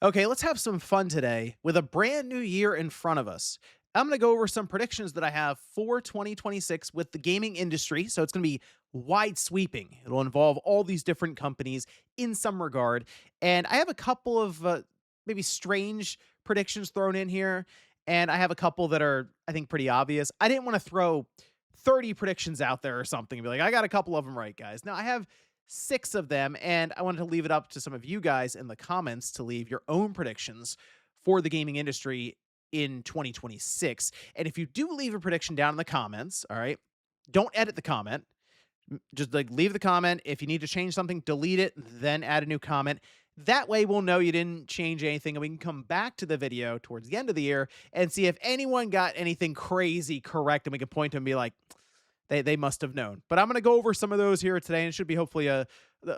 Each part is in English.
Okay, let's have some fun today with a brand new year in front of us. I'm going to go over some predictions that I have for 2026 with the gaming industry. So it's going to be wide sweeping. It'll involve all these different companies in some regard. And I have a couple of maybe strange predictions thrown in here. And I have a couple that are, I think, pretty obvious. I didn't want to throw 30 predictions out there or something and be like, I got a couple of them right, guys. Now I have six of them, and I wanted to leave it up to some of you guys in the comments to leave your own predictions for the gaming industry in 2026. And if you do leave a prediction down in the comments, all right, don't edit the comment. Just like leave the comment. If you need to change something, delete it, then add a new comment. That way we'll know you didn't change anything and we can come back to the video towards the end of the year and see if anyone got anything crazy correct and we can point to them and be like, they must have known. But I'm going to go over some of those here today, and it should be hopefully a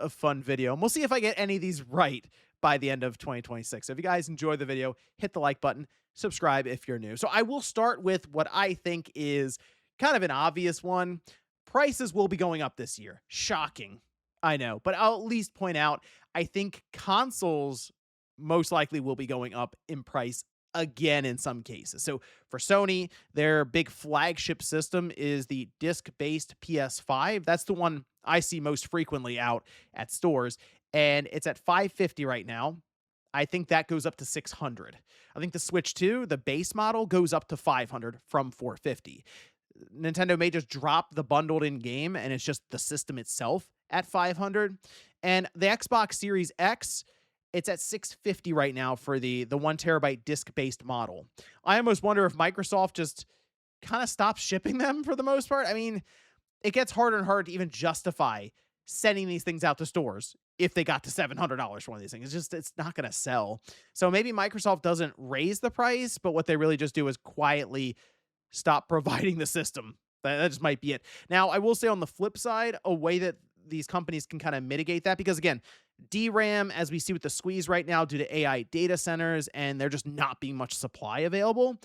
fun video. And we'll see if I get any of these right by the end of 2026. So if you guys enjoy the video, hit the like button, subscribe if you're new. So I will start with what I think is kind of an obvious one. Prices will be going up this year. Shocking. I know, but I'll at least point out I think consoles most likely will be going up in price again in some cases. So for Sony, their big flagship system is the disc-based PS5. That's the one I see most frequently out at stores, and it's at 550 right now. I think that goes up to 600. I think the Switch 2, the base model, goes up to 500 from 450. Nintendo may just drop the bundled in game and it's just the system itself at 500. And the Xbox Series X, it's at 650 right now for the 1 terabyte disc based model. I almost wonder if Microsoft just kind of stops shipping them for the most part. I mean, it gets harder and harder to even justify sending these things out to stores if they got to $700 for one of these things. It's not going to sell. So maybe Microsoft doesn't raise the price, but what they really just do is quietly stop providing the system. That just might be it. Now, I will say on the flip side, a way that these companies can kind of mitigate that, because again, DRAM, as we see with the squeeze right now due to AI data centers and there just not being much supply available,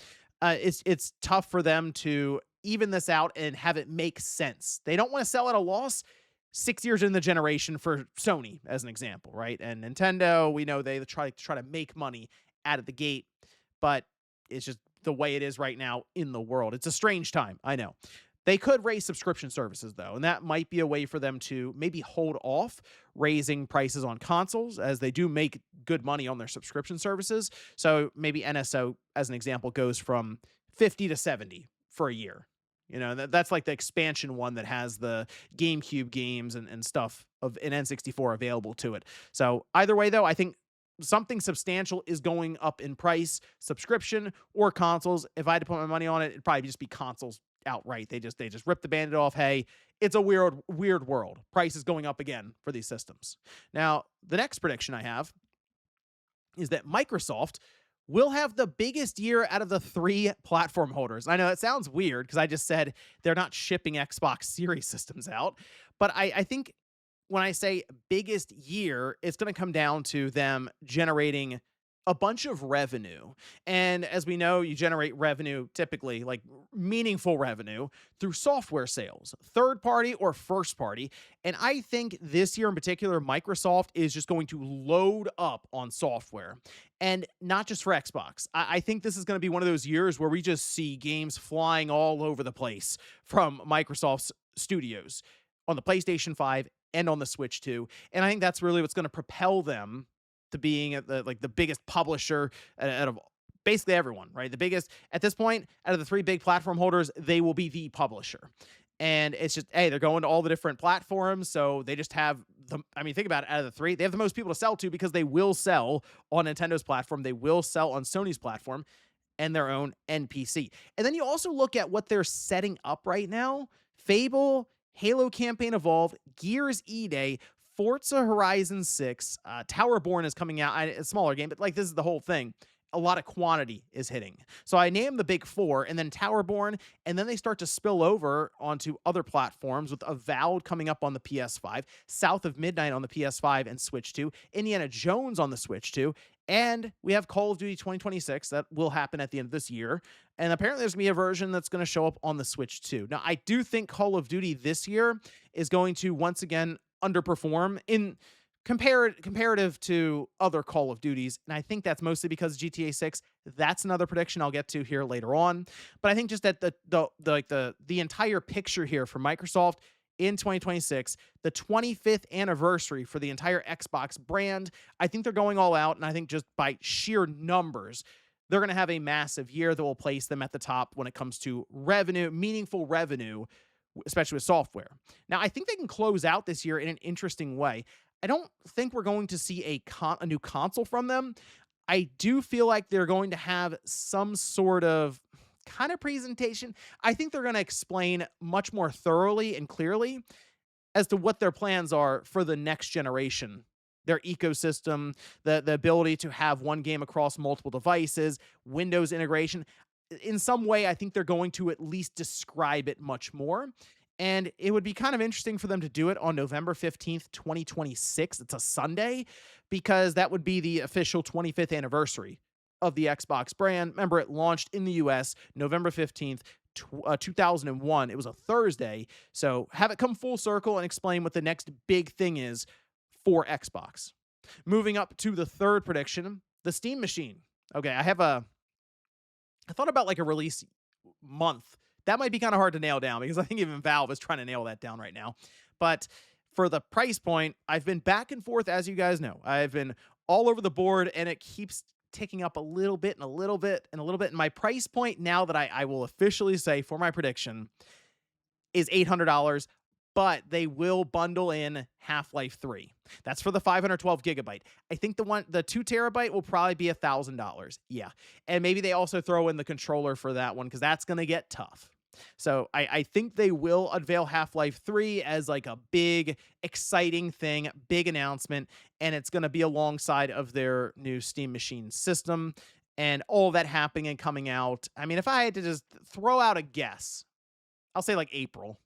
it's tough for them to even this out and have it make sense. They don't want to sell at a loss 6 years in the generation for Sony, as an example, right? And Nintendo, we know they try to make money out of the gate, but it's just the way it is right now in the world. It's a strange time, I know. They could raise subscription services, though, and that might be a way for them to maybe hold off raising prices on consoles, as they do make good money on their subscription services. So maybe NSO, as an example, goes from 50 to 70 for a year. You know, that's like the expansion one that has the GameCube games and stuff of an N64 available to it. So either way, though, I think something substantial is going up in price, subscription or consoles. If I had to put my money on it, it'd probably just be consoles outright. They just rip the bandit off. Hey, it's a weird world. Price is going up again for these systems. Now, the next prediction I have is that Microsoft will have the biggest year out of the three platform holders. I know it sounds weird because I just said they're not shipping Xbox Series systems out, but I think when I say biggest year, it's going to come down to them generating a bunch of revenue. And as we know, you generate revenue typically, like meaningful revenue, through software sales, third party or first party. And I think this year in particular, Microsoft is just going to load up on software, and not just for Xbox. I think this is going to be one of those years where we just see games flying all over the place from Microsoft's studios on the PlayStation 5 and on the Switch 2. And I think that's really what's going to propel them to being at the biggest publisher out of basically everyone, right? The biggest at this point out of the three big platform holders, they will be the publisher. And it's just, hey, they're going to all the different platforms, so they just have the. I mean, think about it. Out of the three, they have the most people to sell to because they will sell on Nintendo's platform, they will sell on Sony's platform, and their own NPC. And then you also look at what they're setting up right now: Fable, Halo Campaign Evolved, Gears E-Day, Forza Horizon 6, Towerborn is coming out. A smaller game, but like this is the whole thing. A lot of quantity is hitting. So I named the big four, and then Towerborn, and then they start to spill over onto other platforms with Avowed coming up on the PS5, South of Midnight on the PS5 and Switch 2, Indiana Jones on the Switch 2, and we have Call of Duty 2026 that will happen at the end of this year. And apparently there's going to be a version that's going to show up on the Switch 2. Now, I do think Call of Duty this year is going to once again underperform in comparative to other Call of Duties, and I think that's mostly because GTA 6. That's another prediction I'll get to here later on. But I think just that the entire picture here for Microsoft in 2026, the 25th anniversary for the entire Xbox brand, I think they're going all out, and I think just by sheer numbers, they're going to have a massive year that will place them at the top when it comes to revenue, meaningful revenue, especially with software. Now, I think they can close out this year in an interesting way. I don't think we're going to see a new console from them. I do feel like they're going to have some sort of kind of presentation. I think they're going to explain much more thoroughly and clearly as to what their plans are for the next generation. Their ecosystem, the ability to have one game across multiple devices, Windows integration. In some way, I think they're going to at least describe it much more. And it would be kind of interesting for them to do it on November 15th, 2026. It's a Sunday, because that would be the official 25th anniversary of the Xbox brand. Remember, it launched in the US November 15th, 2001. It was a Thursday. So have it come full circle and explain what the next big thing is for Xbox. Moving up to the third prediction, the Steam Machine. Okay, I thought about like a release month. That might be kind of hard to nail down because I think even Valve is trying to nail that down right now. But for the price point, I've been back and forth, as you guys know. I've been all over the board, and it keeps ticking up a little bit and a little bit and a little bit. And my price point now that I will officially say for my prediction is $800, but they will bundle in Half-Life 3. That's for the 512 gigabyte. I think the 2 terabyte will probably be $1,000. Yeah. And maybe they also throw in the controller for that one, because that's going to get tough. So I think they will unveil Half-Life 3 as like a big, exciting thing, big announcement, and it's going to be alongside of their new Steam Machine system and all that happening and coming out. I mean, if I had to just throw out a guess, I'll say like April.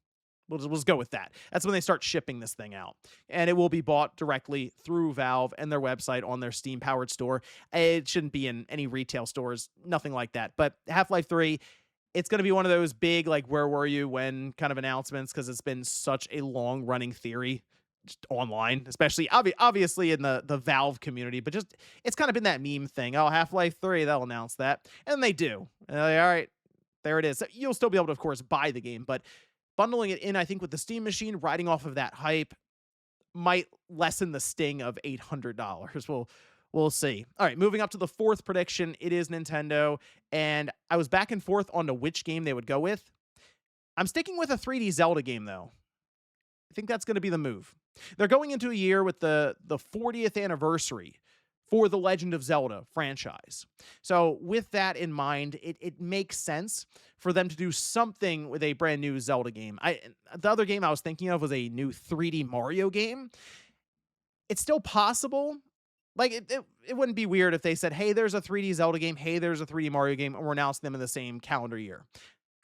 We'll just go with that. That's when they start shipping this thing out. And it will be bought directly through Valve and their website on their Steam-powered store. It shouldn't be in any retail stores, nothing like that. But Half-Life 3, it's going to be one of those big, like, where were you when kind of announcements, because it's been such a long-running theory just online, especially obviously in the Valve community, but just it's kind of been that meme thing. Oh, Half-Life 3, they'll announce that. And they do. And they're like, all right, there it is. So you'll still be able to, of course, buy the game, but bundling it in, I think, with the Steam Machine, riding off of that hype, might lessen the sting of $800. We'll see. All right, moving up to the fourth prediction, it is Nintendo, and I was back and forth on to which game they would go with. I'm sticking with a 3D Zelda game, though. I think that's going to be the move. They're going into a year with the 40th anniversary for the Legend of Zelda franchise. So with that in mind, it makes sense for them to do something with a brand new Zelda game. The other game I was thinking of was a new 3D Mario game. It's still possible. Like, it wouldn't be weird if they said, hey, there's a 3D Zelda game, hey, there's a 3D Mario game, and we're announcing them in the same calendar year.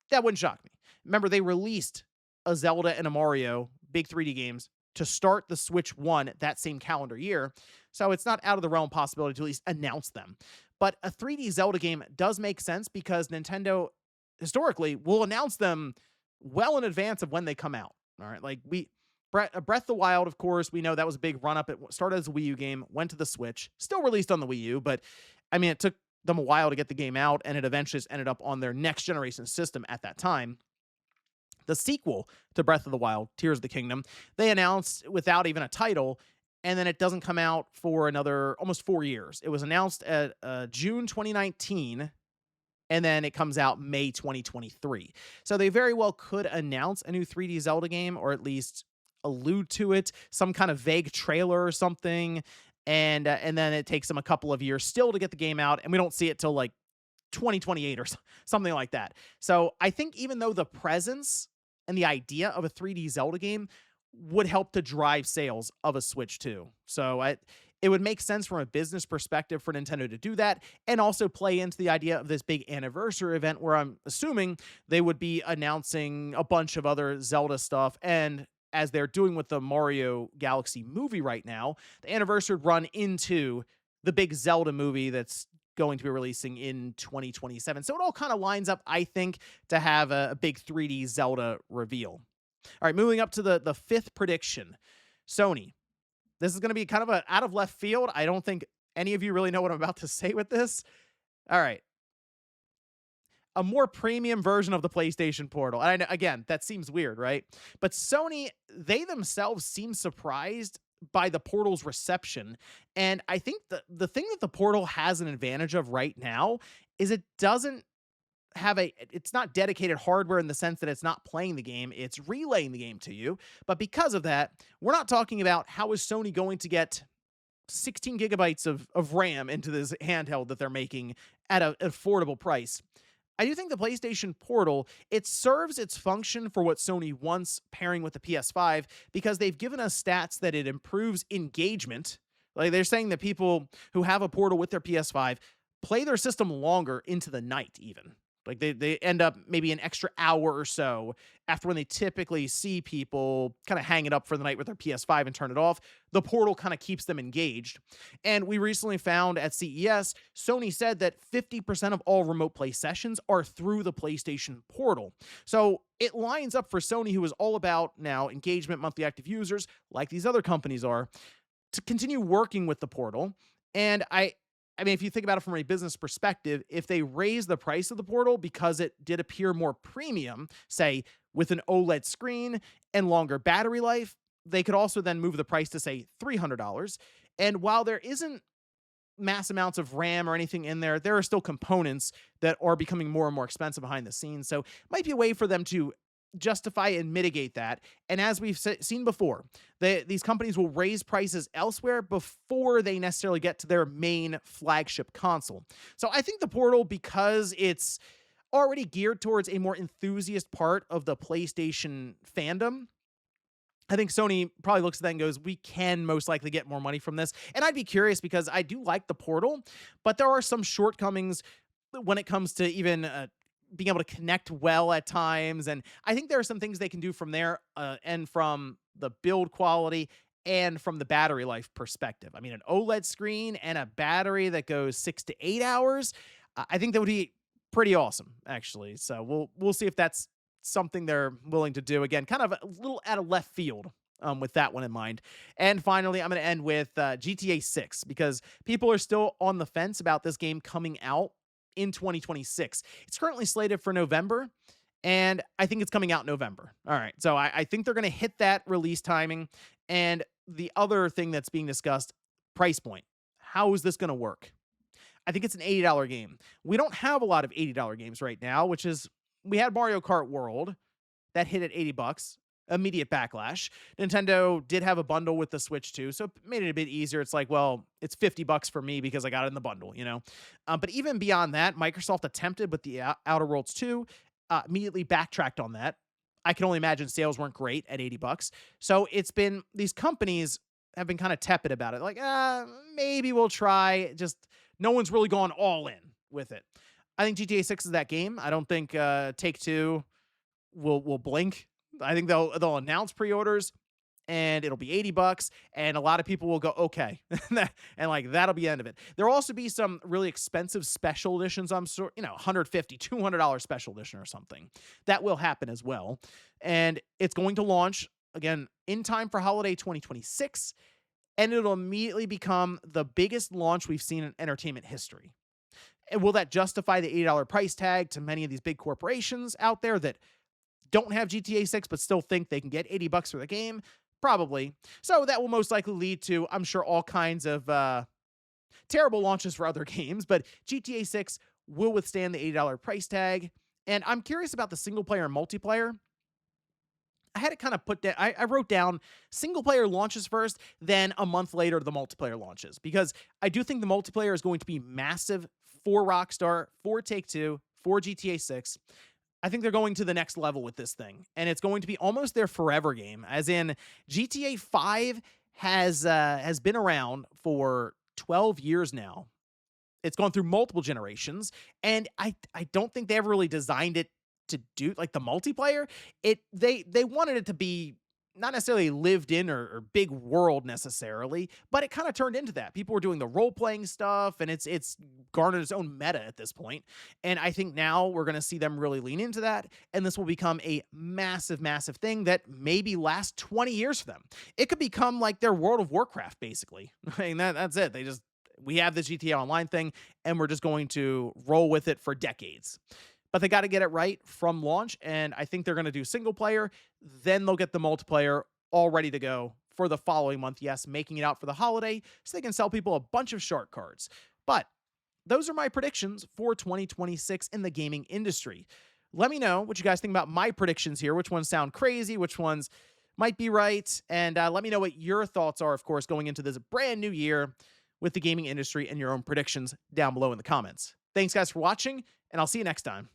That wouldn't shock me. Remember, they released a Zelda and a Mario, big 3D games, to start the Switch 1 that same calendar year. So it's not out of the realm possibility to at least announce them. But a 3D Zelda game does make sense because Nintendo, historically, will announce them well in advance of when they come out. All right, like Breath of the Wild, of course, we know that was a big run-up. It started as a Wii U game, went to the Switch, still released on the Wii U, but, I mean, it took them a while to get the game out, and it eventually just ended up on their next-generation system at that time. The sequel to Breath of the Wild, Tears of the Kingdom, they announced without even a title, and then it doesn't come out for another almost 4 years. It was announced at June 2019, and then it comes out May 2023. So they very well could announce a new 3D Zelda game, or at least allude to it, some kind of vague trailer or something, and then it takes them a couple of years still to get the game out, and we don't see it till like 2028 or something like that. So I think even though the presence and the idea of a 3D Zelda game would help to drive sales of a Switch 2. So it would make sense from a business perspective for Nintendo to do that, and also play into the idea of this big anniversary event where I'm assuming they would be announcing a bunch of other Zelda stuff. And as they're doing with the Mario Galaxy movie right now, the anniversary would run into the big Zelda movie that's going to be releasing in 2027. So it all kind of lines up, I think, to have a big 3D Zelda reveal. All right, moving up to the fifth prediction. Sony. This is going to be kind of a out of left field. I don't think any of you really know what I'm about to say with this. All right. A more premium version of the PlayStation Portal. And I know, again, that seems weird, right? But Sony, they themselves seem surprised by the Portal's reception. And I think the thing that the Portal has an advantage of right now is it doesn't have it's not dedicated hardware in the sense that it's not playing the game, it's relaying the game to you. But because of that, we're not talking about how is Sony going to get 16 gigabytes of RAM into this handheld that they're making at an affordable price. I do think the PlayStation Portal, it serves its function for what Sony wants pairing with the PS5 because they've given us stats that it improves engagement. Like they're saying that people who have a Portal with their PS5 play their system longer into the night even. Like they end up maybe an extra hour or so after when they typically see people kind of hang it up for the night with their PS5 and turn it off. The Portal kind of keeps them engaged. And we recently found at CES, Sony said that 50% of all remote play sessions are through the PlayStation Portal. So it lines up for Sony, who is all about now engagement, monthly active users, like these other companies are, to continue working with the Portal. And I mean, if you think about it from a business perspective, if they raise the price of the Portal because it did appear more premium, say with an OLED screen and longer battery life, they could also then move the price to say $300. And while there isn't mass amounts of RAM or anything in there, there are still components that are becoming more and more expensive behind the scenes. So it might be a way for them to justify and mitigate that. And as we've seen before, these companies will raise prices elsewhere before they necessarily get to their main flagship console. So I think the Portal, because it's already geared towards a more enthusiast part of the PlayStation fandom, I think Sony probably looks at that and goes, we can most likely get more money from this. And I'd be curious because I do like the Portal, but there are some shortcomings when it comes to even being able to connect well at times. And I think there are some things they can do from there and from the build quality and from the battery life perspective. I mean, an OLED screen and a battery that goes 6 to 8 hours, I think that would be pretty awesome, actually. So we'll see if that's something they're willing to do. Again, kind of a little out of left field with that one in mind. And finally, I'm going to end with GTA 6 because people are still on the fence about this game coming out in 2026. It's currently slated for November, and I think it's coming out in November. All right, so I think they're going to hit that release timing. And the other thing that's being discussed, price point. How is this going to work? I think it's an $80 game. We don't have a lot of $80 games right now, which is we had Mario Kart World that hit at $80, immediate backlash. Nintendo did have a bundle with the Switch too, so it made it a bit easier. It's like, well, it's $50 for me because I got it in the bundle, you know? But even beyond that, Microsoft attempted with the Outer Worlds 2, immediately backtracked on that. I can only imagine sales weren't great at $80. So it's been, these companies have been kind of tepid about it. Like, maybe we'll try. Just no one's really gone all in with it. I think GTA 6 is that game. I don't think Take-Two will blink. I think they'll announce pre-orders and it'll be $80 and a lot of people will go, okay. And like, that'll be the end of it. There'll also be some really expensive special editions. I'm sure, $150, $200 special edition or something. That will happen as well. And it's going to launch again in time for holiday 2026. And it'll immediately become the biggest launch we've seen in entertainment history. And will that justify the $80 price tag to many of these big corporations out there that don't have GTA 6 but still think they can get $80 for the game? Probably. So that will most likely lead to, I'm sure, all kinds of terrible launches for other games, but GTA 6 will withstand the $80 price tag. And I'm curious about the single player and multiplayer. I had it kind of put down. I wrote down single player launches first, then a month later the multiplayer launches, because I do think the multiplayer is going to be massive for Rockstar, for Take-Two, for GTA 6. I think they're going to the next level with this thing, and it's going to be almost their forever game. As in, GTA 5 has been around for 12 years now. It's gone through multiple generations, and I don't think they ever really designed it to do like the multiplayer. They wanted it to be not necessarily lived in or big world necessarily, but it kind of turned into that. People were doing the role playing stuff, and it's garnered its own meta at this point. And I think now we're going to see them really lean into that, and this will become a massive, massive thing that maybe lasts 20 years for them. It could become like their World of Warcraft, basically. I mean, that's it. We have this GTA Online thing, and we're just going to roll with it for decades. But they got to get it right from launch, and I think they're going to do single player. Then they'll get the multiplayer all ready to go for the following month. Yes, making it out for the holiday so they can sell people a bunch of shark cards. But those are my predictions for 2026 in the gaming industry. Let me know what you guys think about my predictions here. Which ones sound crazy? Which ones might be right? And let me know what your thoughts are, of course, going into this brand new year with the gaming industry and your own predictions down below in the comments. Thanks, guys, for watching, and I'll see you next time.